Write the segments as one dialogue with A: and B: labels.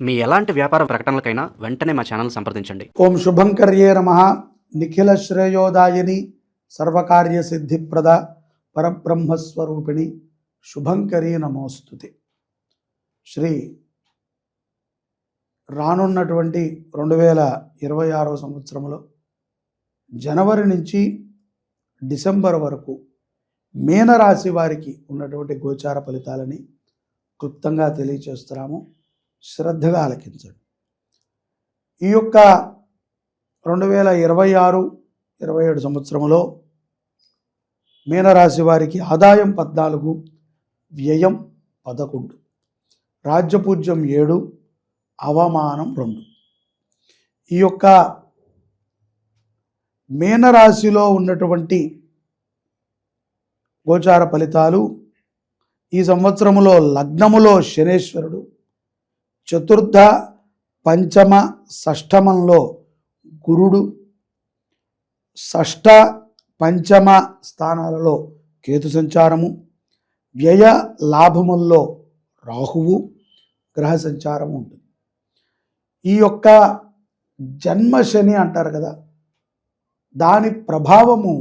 A: మీ ఎలాంటి వ్యాపార ప్రకటనలకైనా వెంటనే మా ఛానల్ సంప్రదించండి.
B: ఓం శుభంకర్యే నమః. నిఖిల శ్రేయోదాయిని సర్వకార్య సిద్ధిప్రద పరబ్రహ్మస్వరూపిణి శుభంకరీ నమోస్తుతే. శ్రీ రానున్నటువంటి 2026 సంవత్సరంలో జనవరి నుంచి డిసెంబర్ వరకు మీనరాశి వారికి ఉన్నటువంటి గోచార ఫలితాలని క్లుప్తంగా తెలియచేస్తున్నాము. శ్రద్ధగా ఆలకించండి. ఈ యొక్క 2026-27 సంవత్సరంలో మీనరాశి వారికి ఆదాయం 14, వ్యయం 11, రాజ్యపూజ్యం 7, అవమానం 2. ఈ యొక్క మీనరాశిలో ఉన్నటువంటి గోచార ఫలితాలు ఈ సంవత్సరములో లగ్నములో శనేశ్వరుడు, చతుర్థ, పంచమ, షష్టమంలో గురుడు, షష్ఠ, పంచమ స్థానాలలో కేతు సంచారము, వ్యయ లాభముల్లో రాహువు గ్రహ సంచారము ఉంటుంది. ఈ యొక్క జన్మ శని అంటారు కదా, దాని ప్రభావము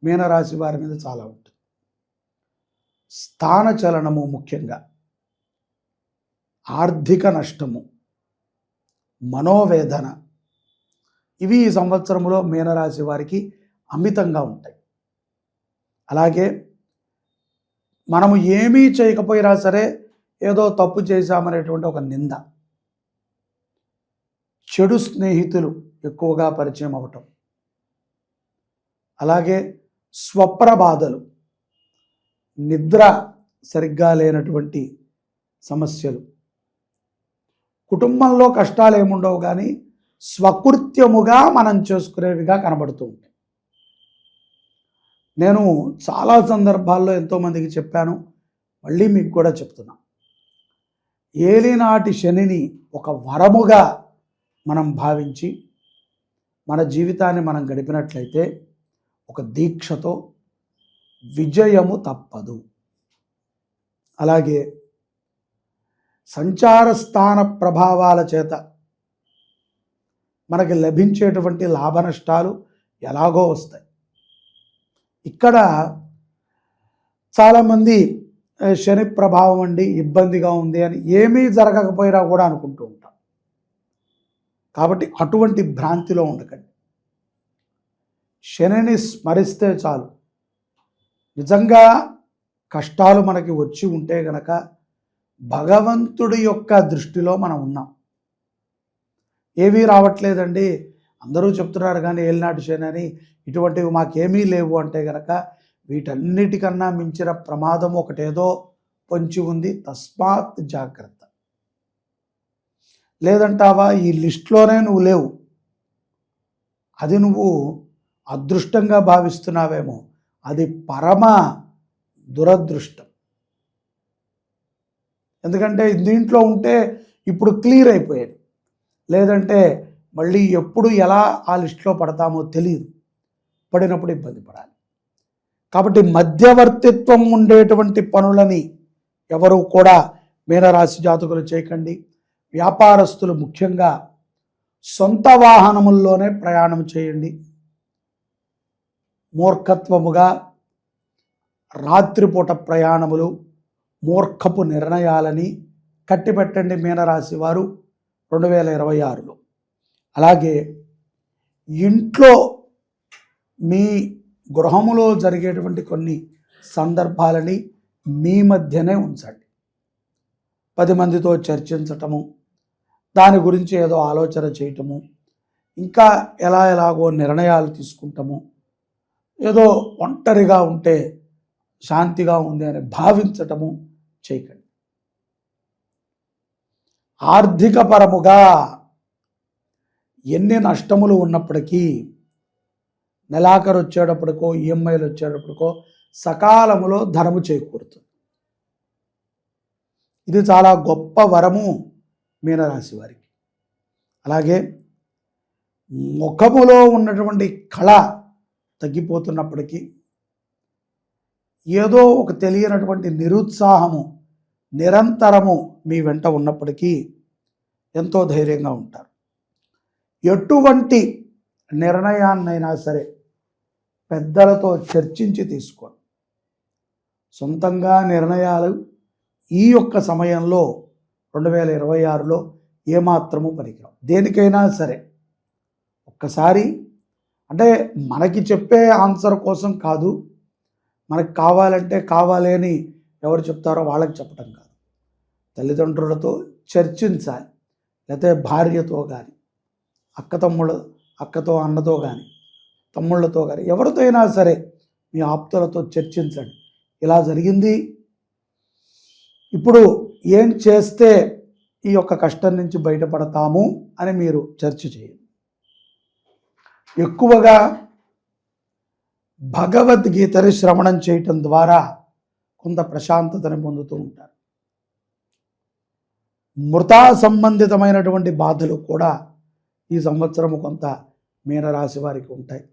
B: మీనరాశి వారి మీద చాలా ఉంటుంది. స్థాన చలనము, ముఖ్యంగా ఆర్థిక నష్టము, మనోవేదన, ఇవి ఈ సంవత్సరంలో మీనరాశి వారికి అమితంగా ఉంటాయి. అలాగే మనము ఏమీ చేయకపోయినా సరే ఏదో తప్పు చేశామనేటువంటి ఒక నింద, చెడు స్నేహితులు ఎక్కువగా పరిచయం అవటం, అలాగే స్వప్న బాధలు, నిద్ర సరిగ్గా లేనటువంటి సమస్యలు, కుటుంబంలో కష్టాలు ఏముండవు కానీ స్వకృత్యముగా మనం చేసుకునేవిగా కనబడుతూ ఉంటాయి. నేను చాలా సందర్భాల్లో ఎంతోమందికి చెప్పాను, మళ్ళీ మీకు కూడా చెప్తున్నా. ఏలినాటి శనిని ఒక వరముగా మనం భావించి మన జీవితాన్ని మనం గడిపినట్లయితే ఒక దీక్షతో విజయము తప్పదు. అలాగే సంచార స్థాన ప్రభావాల చేత మనకి లభించేటువంటి లాభ నష్టాలు ఎలాగో వస్తాయి. ఇక్కడ చాలామంది శని ప్రభావం అండి, ఇబ్బందిగా ఉంది అని ఏమీ జరగకపోయినా కూడా అనుకుంటూ ఉంటాం. కాబట్టి అటువంటి భ్రాంతిలో ఉండకండి. శనిని స్మరిస్తే చాలు. నిజంగా కష్టాలు మనకి వచ్చి ఉంటే గనక భగవంతుడి యొక్క దృష్టిలో మనం ఉన్నాం. ఏమీ రావట్లేదండి, అందరూ చెప్తున్నారు కానీ ఏలినాటి శని అని, ఇటువంటివి మాకేమీ లేవు అంటే గనక వీటన్నిటికన్నా మించిన ప్రమాదం ఒకటేదో పొంచి ఉంది. తస్మాత్ జాగ్రత్త. లేదంటావా, ఈ లిస్టులోనే నువ్వు లేవు, అది నువ్వు అదృష్టంగా భావిస్తున్నావేమో, అది పరమ దురదృష్టం. ఎందుకంటే దీంట్లో ఉంటే ఇప్పుడు క్లియర్ అయిపోయేది, లేదంటే మళ్ళీ ఎప్పుడు ఎలా ఆ లిస్టులో పడతామో తెలియదు, పడినప్పుడు ఇబ్బంది పడాలి. కాబట్టి మధ్యవర్తిత్వం ఉండేటువంటి పనులని ఎవరు కూడా మీనరాశి జాతకులు చేయకండి. వ్యాపారస్తులు ముఖ్యంగా సొంత వాహనముల్లోనే ప్రయాణం చేయండి. మూర్ఖత్వముగా రాత్రిపూట ప్రయాణములు, మూర్ఖపు నిర్ణయాలని కట్టిపెట్టండి మీనరాశి వారు 2026లో. అలాగే ఇంట్లో మీ గృహములో జరిగేటువంటి కొన్ని సందర్భాలని మీ మధ్యనే ఉంచండి. 10 మందితో చర్చించటము, దాని గురించి ఏదో ఆలోచన చేయటము, ఇంకా ఎలాగో నిర్ణయాలు తీసుకుంటాము, ఏదో ఒంటరిగా ఉంటే శాంతిగా ఉంది అని భావించటము చేయకండి. ఆర్థిక పరముగా ఎన్ని నష్టములు ఉన్నప్పటికీ నెలాఖరు వచ్చేటప్పటికో, ఈఎంఐలు వచ్చేటప్పటికో సకాలములో ధనము చేకూరుతుంది. ఇది చాలా గొప్ప వరము మీనరాశి వారికి. అలాగే ముఖములో ఉన్నటువంటి కళ తగ్గిపోతున్నప్పటికీ, ఏదో ఒక తెలియనటువంటి నిరుత్సాహము నిరంతరము మీ వెంట ఉన్నప్పటికీ ఎంతో ధైర్యంగా ఉంటారు. ఎటువంటి నిర్ణయాన్నైనా సరే పెద్దలతో చర్చించి తీసుకోండి. సొంతంగా నిర్ణయాలు ఈ యొక్క సమయంలో 2026లో ఏమాత్రము పనికిరావు. దేనికైనా సరే ఒక్కసారి అంటే మనకి చెప్పే ఆన్సర్ కోసం కాదు, మనకు కావాలంటే కావాలి అని ఎవరు చెప్తారో వాళ్ళకి చెప్పడం కాదు. తల్లిదండ్రులతో చర్చించాలి, లేకపోతే భార్యతో కానీ, అక్కతో అన్నతో కానీ, తమ్ముళ్ళతో కానీ, ఎవరితో అయినా సరే మీ ఆప్తులతో చర్చించండి. ఇలా జరిగింది, ఇప్పుడు ఏం చేస్తే ఈ యొక్క కష్టం నుంచి బయటపడతాము అని మీరు చర్చ చేయండి. ఎక్కువగా భగవద్గీతని శ్రవణం చేయటం ద్వారా కొంత ప్రశాంతతని పొందుతూ ఉంటారు. మృతా సంబంధితమైనటువంటి బాధలు కూడా ఈ సంవత్సరము కొంత మీనరాశి వారికి ఉంటాయి.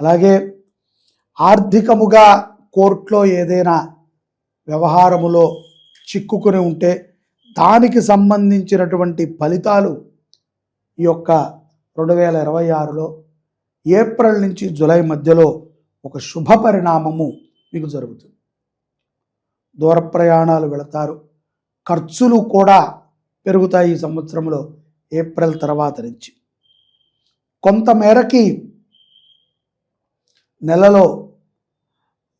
B: అలాగే ఆర్థికముగా కోర్టులో ఏదైనా వ్యవహారములో చిక్కుకుని ఉంటే దానికి సంబంధించినటువంటి ఫలితాలు ఈ యొక్క 2026లో ఏప్రిల్ నుంచి జూలై మధ్యలో ఒక శుభ పరిణామము మీకు జరుగుతుంది. దూర ప్రయాణాలు వెళతారు, ఖర్చులు కూడా పెరుగుతాయి. ఈ సంవత్సరంలో ఏప్రిల్ తర్వాత నుంచి కొంత మేరకి నెలలో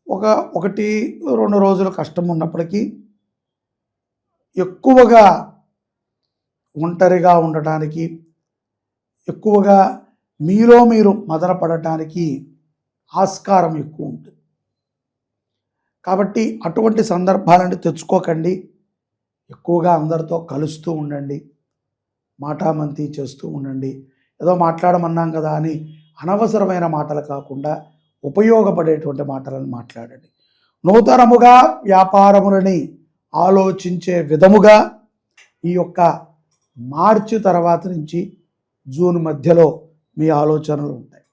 B: 1-2 రోజులు కష్టం ఉన్నప్పటికీ ఎక్కువగా ఒంటరిగా ఉండటానికి, ఎక్కువగా మీలో మీరు మదనపడటానికి ఆస్కారం ఎక్కువ ఉంటుంది. కాబట్టి అటువంటి సందర్భాలను తెచ్చుకోకండి. ఎక్కువగా అందరితో కలుస్తూ ఉండండి, మాటామంతి చేస్తూ ఉండండి. ఏదో మాట్లాడమన్నాం కదా అని అనవసరమైన మాటలు కాకుండా ఉపయోగపడేటువంటి మాటలను మాట్లాడండి. నూతనముగా వ్యాపారములని ఆలోచించే విధముగా ఈ యొక్క మార్చి తర్వాత నుంచి జూన్ మధ్యలో మీ ఆలోచనలు ఉంటాయి.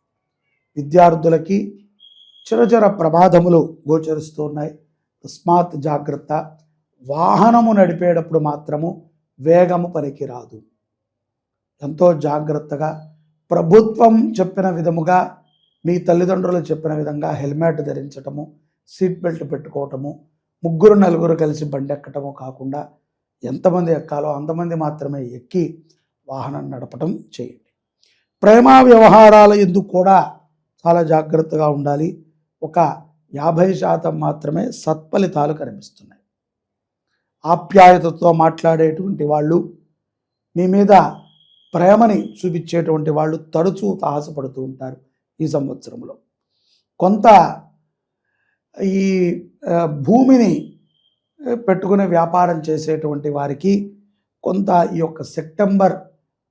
B: విద్యార్థులకి చిరచర ప్రమాదములు గోచరిస్తూ ఉన్నాయి. తస్మాత్ జాగ్రత్త. వాహనము నడిపేటప్పుడు మాత్రము వేగము పనికిరాదు. ఎంతో జాగ్రత్తగా ప్రభుత్వం చెప్పిన విధముగా, మీ తల్లిదండ్రులు చెప్పిన విధంగా హెల్మెట్ ధరించటము, సీట్ బెల్ట్ పెట్టుకోవటము, 3-4 కలిసి బండి ఎక్కటము కాకుండా ఎంతమంది ఎక్కాలో అంతమంది మాత్రమే ఎక్కి వాహనం నడపటం చేయండి. ప్రేమ వ్యవహారాల ఎందుకు కూడా చాలా జాగ్రత్తగా ఉండాలి. ఒక 50% మాత్రమే సత్ఫలితాలు కనిపిస్తున్నాయి. ఆప్యాయతతో మాట్లాడేటువంటి వాళ్ళు, మీ మీద ప్రేమని చూపించేటువంటి వాళ్ళు తరచూ తాహసపడుతూ ఉంటారు. ఈ సంవత్సరంలో కొంత ఈ భూమిని పెట్టుకుని వ్యాపారం చేసేటువంటి వారికి కొంత ఈ యొక్క సెప్టెంబర్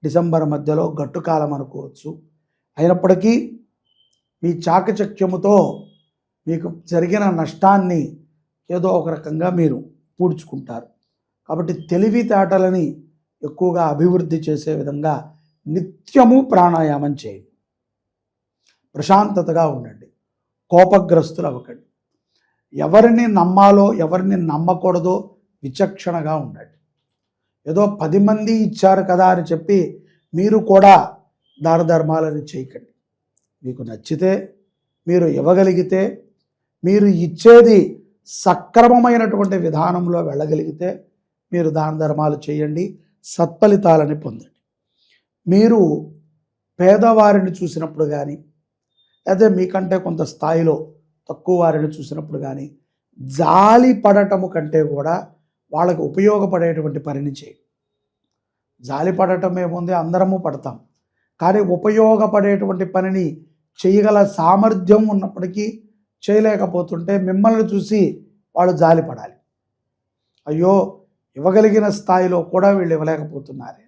B: డిసెంబర్ మధ్యలో గట్టుకాలం అనుకోవచ్చు. అయినప్పటికీ మీ చాకచక్యముతో మీకు జరిగిన నష్టాన్ని ఏదో ఒక రకంగా మీరు పూడ్చుకుంటారు. కాబట్టి తెలివితేటలని ఎక్కువగా అభివృద్ధి చేసే విధంగా నిత్యము ప్రాణాయామం చేయండి. ప్రశాంతతగా ఉండండి, కోపగ్రస్తులు అవ్వకండి. ఎవరిని నమ్మాలో ఎవరిని నమ్మకూడదో విచక్షణగా ఉండండి. ఏదో 10 మంది ఇచ్చారు కదా అని చెప్పి మీరు కూడా దాన ధర్మాలను చేయకండి. మీకు నచ్చితే, మీరు ఇవ్వగలిగితే, మీరు ఇచ్చేది సక్రమమైనటువంటి విధానంలో వెళ్ళగలిగితే మీరు దాన ధర్మాలు చేయండి, సత్ఫలితాలని పొందండి. మీరు పేదవారిని చూసినప్పుడు కానీ, లేదా మీకంటే కొంత స్థాయిలో తక్కువ వారిని చూసినప్పుడు కానీ జాలి పడటము కంటే కూడా వాళ్ళకు ఉపయోగపడేటువంటి పనిని చేయండి. జాలి పడటం ఏముంది, అందరము పడతాం. కానీ ఉపయోగపడేటువంటి పనిని చేయగల సామర్థ్యం ఉన్నప్పటికీ చేయలేకపోతుంటే మిమ్మల్ని చూసి వాళ్ళు జాలి పడాలి. అయ్యో, ఇవ్వగలిగిన స్థాయిలో కూడా వీళ్ళు ఇవ్వలేకపోతున్నారే.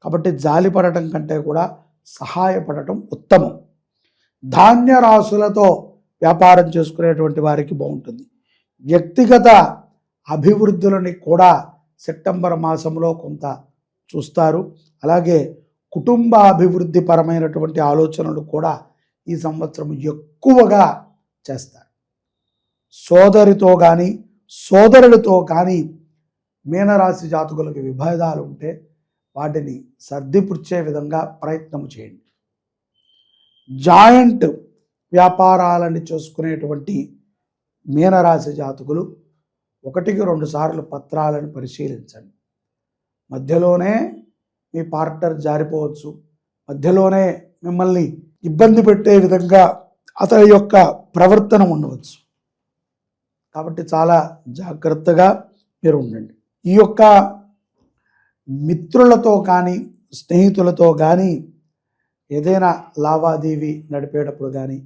B: కాబట్టి జాలి పడటం కంటే కూడా సహాయపడటం ఉత్తమం. ధాన్య రాశులతో వ్యాపారం చేసుకునేటువంటి వారికి బాగుంటుంది. వ్యక్తిగత అభివృద్ధులని కూడా సెప్టెంబర్ మాసంలో కొంత చూస్తారు. అలాగే కుటుంబ అభివృద్ధి పరమైనటువంటి ఆలోచనలు కూడా ఈ సంవత్సరం ఎక్కువగా చేస్తారు. సోదరితో కానీ సోదరులతో కానీ మీనరాశి జాతకులకు విభేదాలు ఉంటే వాటిని సర్దిపుచ్చే విధంగా ప్రయత్నం చేయండి. జాయింట్ వ్యాపారాలని చేసుకునేటువంటి మీనరాశి జాతకులు 1-2 సార్లు పత్రాలను పరిశీలించండి. మధ్యలోనే మీ పార్ట్నర్ జారిపోవచ్చు, మధ్యలోనే మిమ్మల్ని ఇబ్బంది పెట్టే విధంగా అతని యొక్క ప్రవర్తన ఉండవచ్చు. కాబట్టి చాలా జాగ్రత్తగా మీరు ఉండండి. ఈ యొక్క మిత్రులతో కానీ స్నేహితులతో కానీ ఏదైనా లావాదేవీ నడిపేటప్పుడు కానీ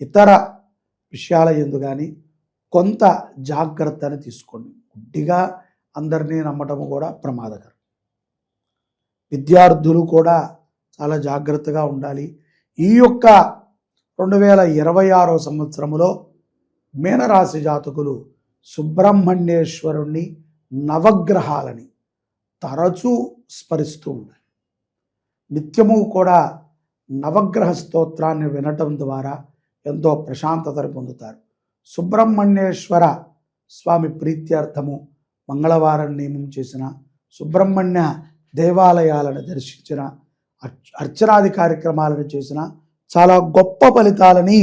B: ఇతర విషయాల యందు కానీ కొంత జాగ్రత్తని తీసుకోండి. గుడ్డిగా అందరినీ నమ్మటము కూడా ప్రమాదకరం. విద్యార్థులు కూడా చాలా జాగ్రత్తగా ఉండాలి. ఈ యొక్క 2026 సంవత్సరంలో మీనరాశి జాతకులు సుబ్రహ్మణ్యేశ్వరుణ్ణి నవగ్రహాలని తరచూ స్మరిస్తూ ఉండాలి. నిత్యము కూడా నవగ్రహ స్తోత్రాన్ని వినటం ద్వారా ఎంతో ప్రశాంతతను పొందుతారు. సుబ్రహ్మణ్యేశ్వర స్వామి ప్రీత్యర్థము మంగళవారం నియమం చేసిన, సుబ్రహ్మణ్య దేవాలయాలను దర్శించిన, అర్చనాది కార్యక్రమాలను చేసిన చాలా గొప్ప ఫలితాలని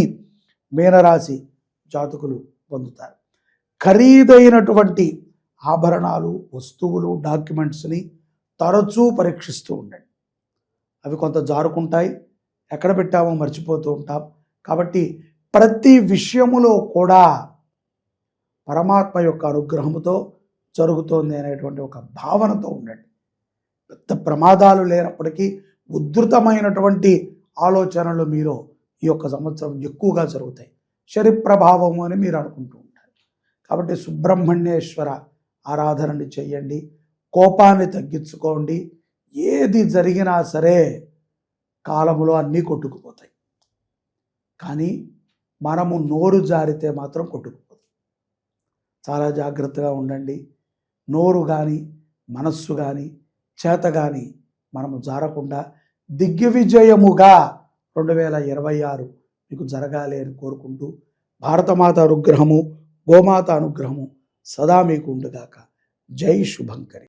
B: మీనరాశి జాతకులు పొందుతారు. ఖరీదైనటువంటి ఆభరణాలు, వస్తువులు, డాక్యుమెంట్స్ని తరచూ పరీక్షిస్తూ ఉండండి. అవి కొంత జారుకుంటాయి, ఎక్కడ పెట్టామో మర్చిపోతూ ఉంటాం. కాబట్టి ప్రతి విషయములో కూడా పరమాత్మ యొక్క అనుగ్రహంతో జరుగుతోంది అనేటువంటి ఒక భావనతో ఉండండి. పెద్ద ప్రమాదాలు లేనప్పటికీ ఉద్ధృతమైనటువంటి ఆలోచనలు మీలో ఈ యొక్క సంవత్సరం ఎక్కువగా జరుగుతాయి. శని ప్రభావము అని మీరు అనుకుంటూ ఉంటారు. కాబట్టి సుబ్రహ్మణ్యేశ్వర ఆరాధనని చేయండి, కోపాన్ని తగ్గించుకోండి. ఏది జరిగినా సరే కాలములో అన్నీ కొట్టుకుపోతాయి, కానీ మనము నోరు జారితే మాత్రం కొట్టుకుపోతుంది. చాలా జాగ్రత్తగా ఉండండి. నోరు కానీ మనస్సు కానీ చేత కానీ మనము జారకుండా దిగ్విజయముగా 2026 మీకు జరగాలి అని కోరుకుంటూ, భారతమాత అనుగ్రహము, గోమాత అనుగ్రహము సదా మీకు ఉండుగాక. జై శుభంకరి.